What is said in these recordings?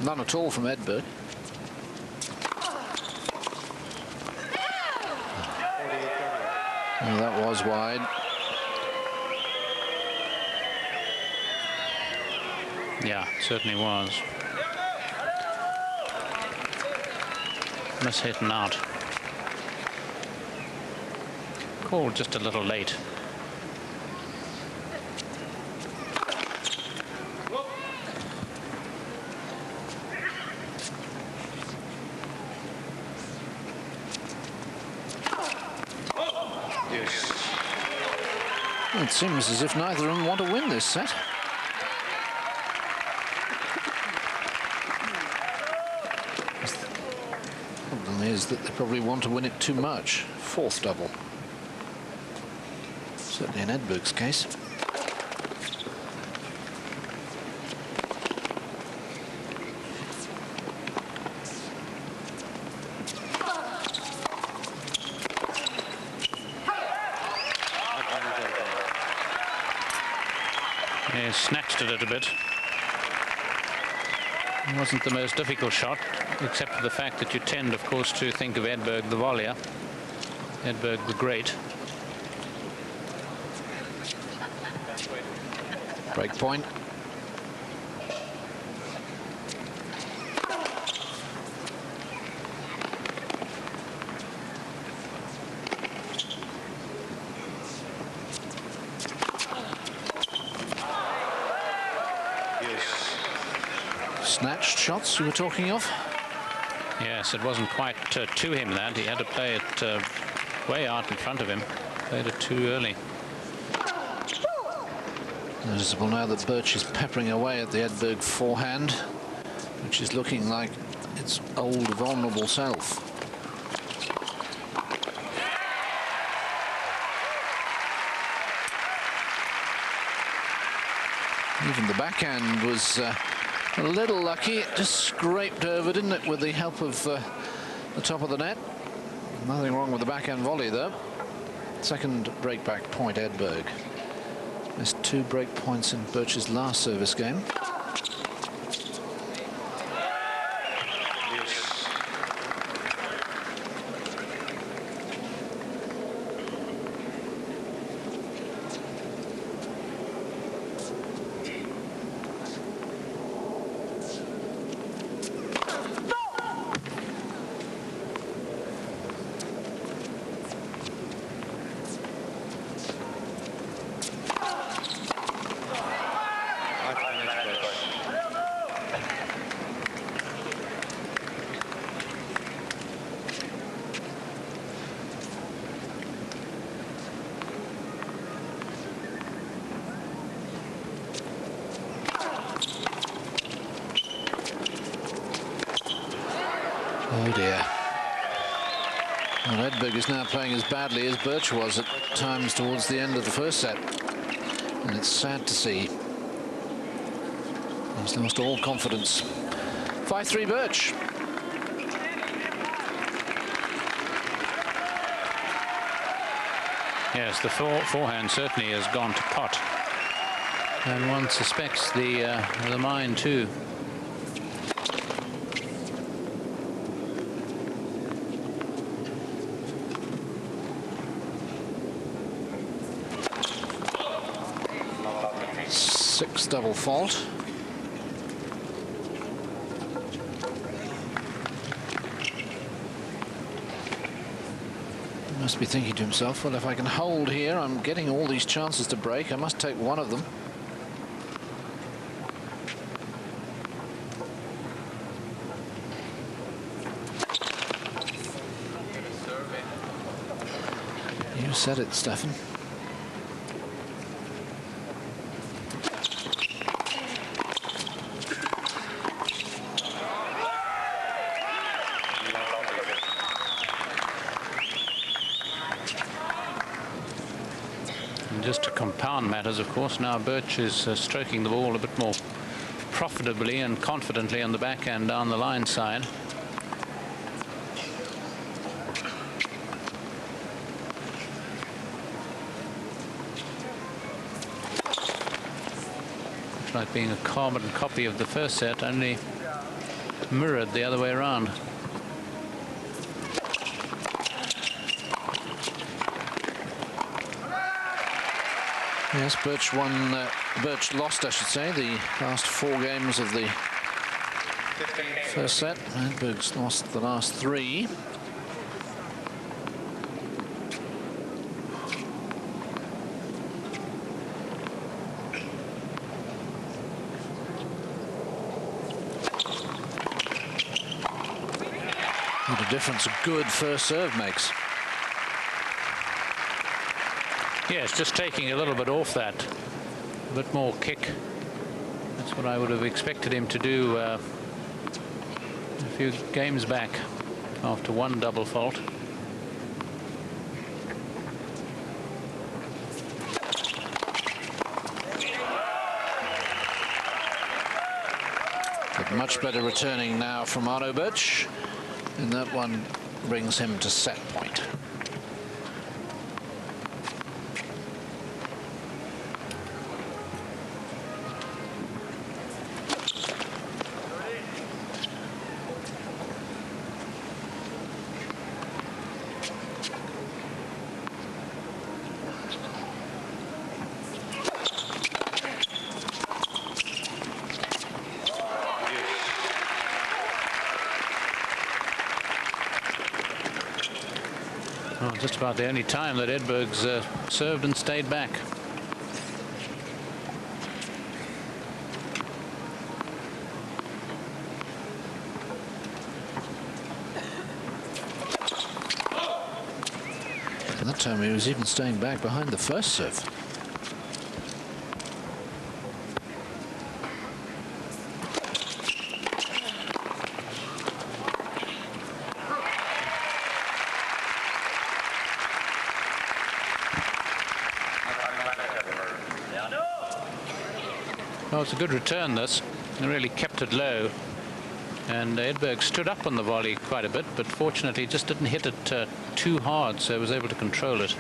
None at all from Edberg. Oh, that was wide. Yeah, certainly was. Miss hit and out. Called just a little late. Well, it seems as if neither of them want to win this set. The problem is that they probably want to win it too much. Fourth double. Certainly in Edberg's case. He snatched it a bit. It wasn't the most difficult shot, except for the fact that you tend, of course, to think of Edberg the volleyer, Edberg the great. Break point. Snatched shots you were talking of? Yes, it wasn't quite to him that. He had to play it way out in front of him. Played it too early. Noticeable now that boetsch is peppering away at the Edberg forehand, which is looking like its old vulnerable self. Even the backhand was a little lucky. It just scraped over, didn't it, with the help of the top of the net. Nothing wrong with the backhand volley, though. Second breakback point, Edberg. Missed 2 break points in boetsch's last service game. Oh dear. Well, Edberg is now playing as badly as boetsch was at times towards the end of the first set. And it's sad to see. He's lost all confidence. 5-3 boetsch. Yes, the forehand certainly has gone to pot. And one suspects the mine too. Sixth double fault. He must be thinking to himself, well, if I can hold here, I'm getting all these chances to break. I must take one of them. You said it, Stefan. Just to compound matters, of course, now boetsch is stroking the ball a bit more profitably and confidently on the backhand down the line side. Looks like being a carbon copy of the first set, only mirrored the other way around. Yes, Boetsch lost, I should say, the last 4 games of the first set. Edberg's lost the last 3. What a difference a good first serve makes. Yes, just taking a little bit off that, a bit more kick. That's what I would have expected him to do a few games back after one double fault. But much better returning now from Boetsch, and that one brings him to set point. Well, just about the only time that Edberg's served and stayed back. At that time he was even staying back behind the first serve. Well, it's a good return, this. They really kept it low. And Edberg stood up on the volley quite a bit, but fortunately just didn't hit it too hard, so he was able to control it.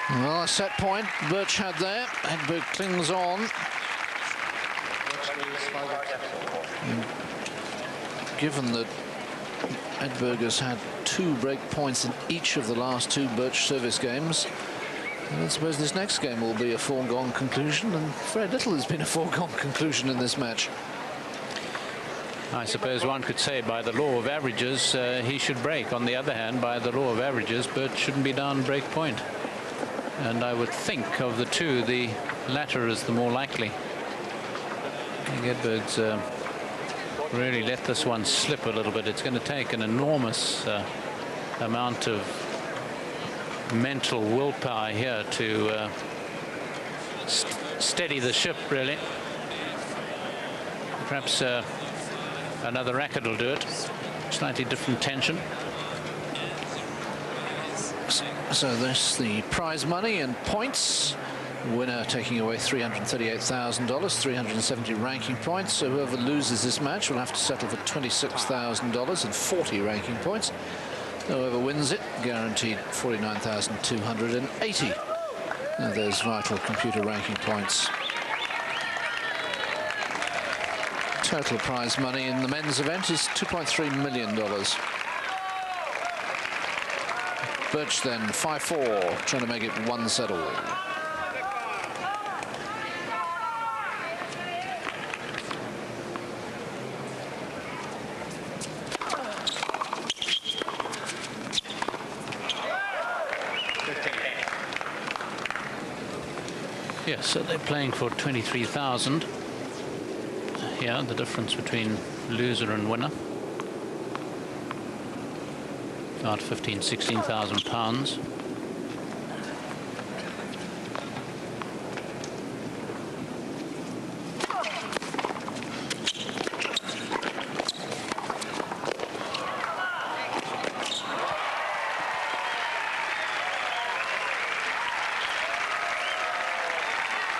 Well, a set point Boetsch had there. Edberg clings on. And given that Edberg has had 2 break points in each of the last 2 Boetsch service games, I suppose this next game will be a foregone conclusion, and very little has been a foregone conclusion in this match. I suppose one could say by the law of averages he should break. On the other hand, by the law of averages, Boetsch shouldn't be down break point. And I would think of the 2, the latter is the more likely. I think Edberg's really let this one slip a little bit. It's going to take an enormous amount of mental willpower here to steady the ship, really. Perhaps another racket will do it. Slightly different tension. So this the prize money and points. Winner taking away $338,000, 370 ranking points. So whoever loses this match will have to settle for $26,000 and 40 ranking points. Whoever wins it, guaranteed 49,280 of those vital computer ranking points. Total prize money in the men's event is $2.3 million. Boetsch then 5-4, trying to make it 1 set all. Yes, so they're playing for 23,000. Yeah, the difference between loser and winner. About 16,000 pounds.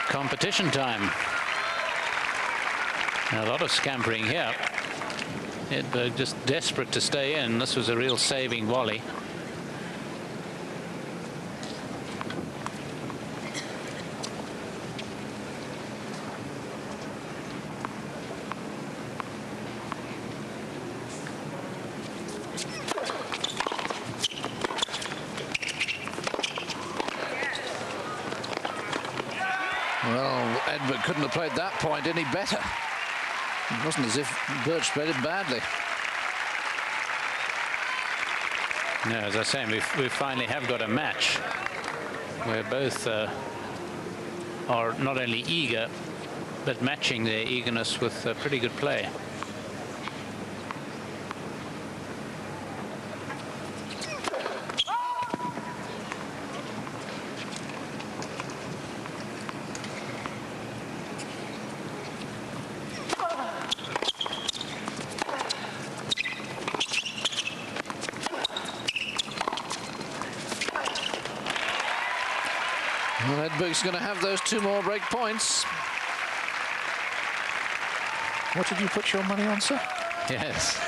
Competition time. A lot of scampering here. Edberg just desperate to stay in. This was a real saving volley. Well, Edberg couldn't have played that point any better. It wasn't as if Boetsch played it badly. No, as I say, we finally have got a match where both are not only eager, but matching their eagerness with pretty good play. Well, Edberg's going to have those 2 more break points. What did you put your money on, sir? Yes.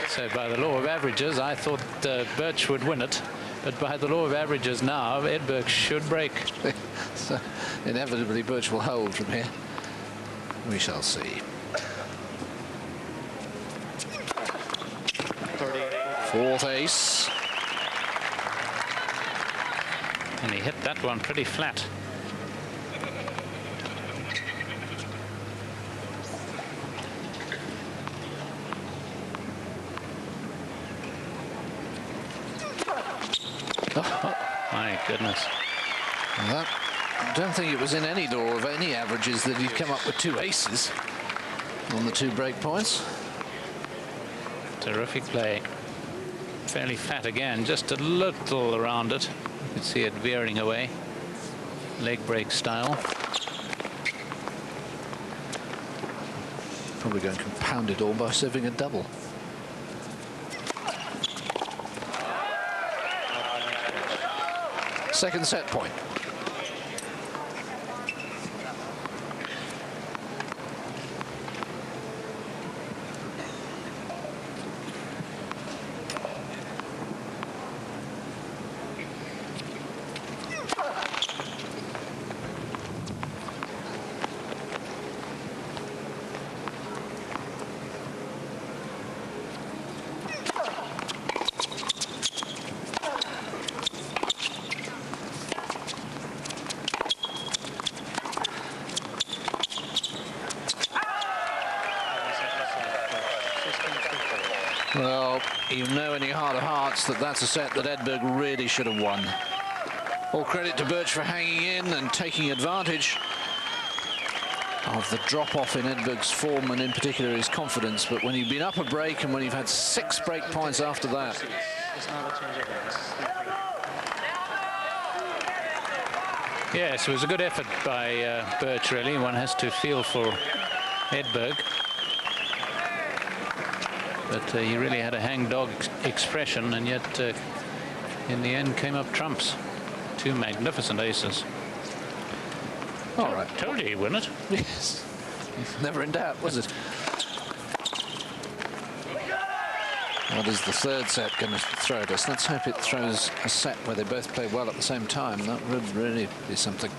So by the law of averages, I thought Boetsch would win it. But by the law of averages now, Edberg should break. So inevitably, Boetsch will hold from here. We shall see. 4th ace. And he hit that one pretty flat. Oh, my goodness. That, I don't think it was in any law of any averages that he'd come up with 2 aces on the 2 break points. Terrific play. Fairly flat again, just a little around it. You can see it veering away, leg break style. Probably going to compound it all by serving a double. Second set point. Well, you know in your heart of hearts that that's a set that Edberg really should have won. All credit to Boetsch for hanging in and taking advantage of the drop-off in Edberg's form and in particular his confidence. But when you've been up a break and when you've had 6 break points after that, yes, it was a good effort by Boetsch, really. One has to feel for Edberg. But he really had a hangdog expression, and yet in the end came up trumps. 2 magnificent aces. all right. Told you he'd win it. Yes. Never in doubt, was it? What is the 3rd set going to throw at us? Let's hope it throws a set where they both play well at the same time. That would really be something.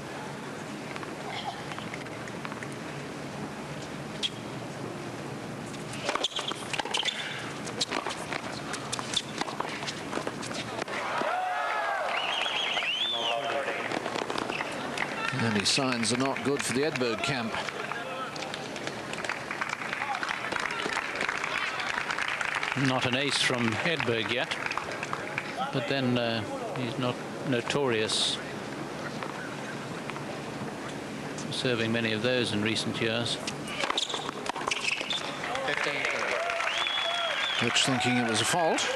Early signs are not good for the Edberg camp. Not an ace from Edberg yet, but then he's not notorious for serving many of those in recent years. Boetsch thinking it was a fault.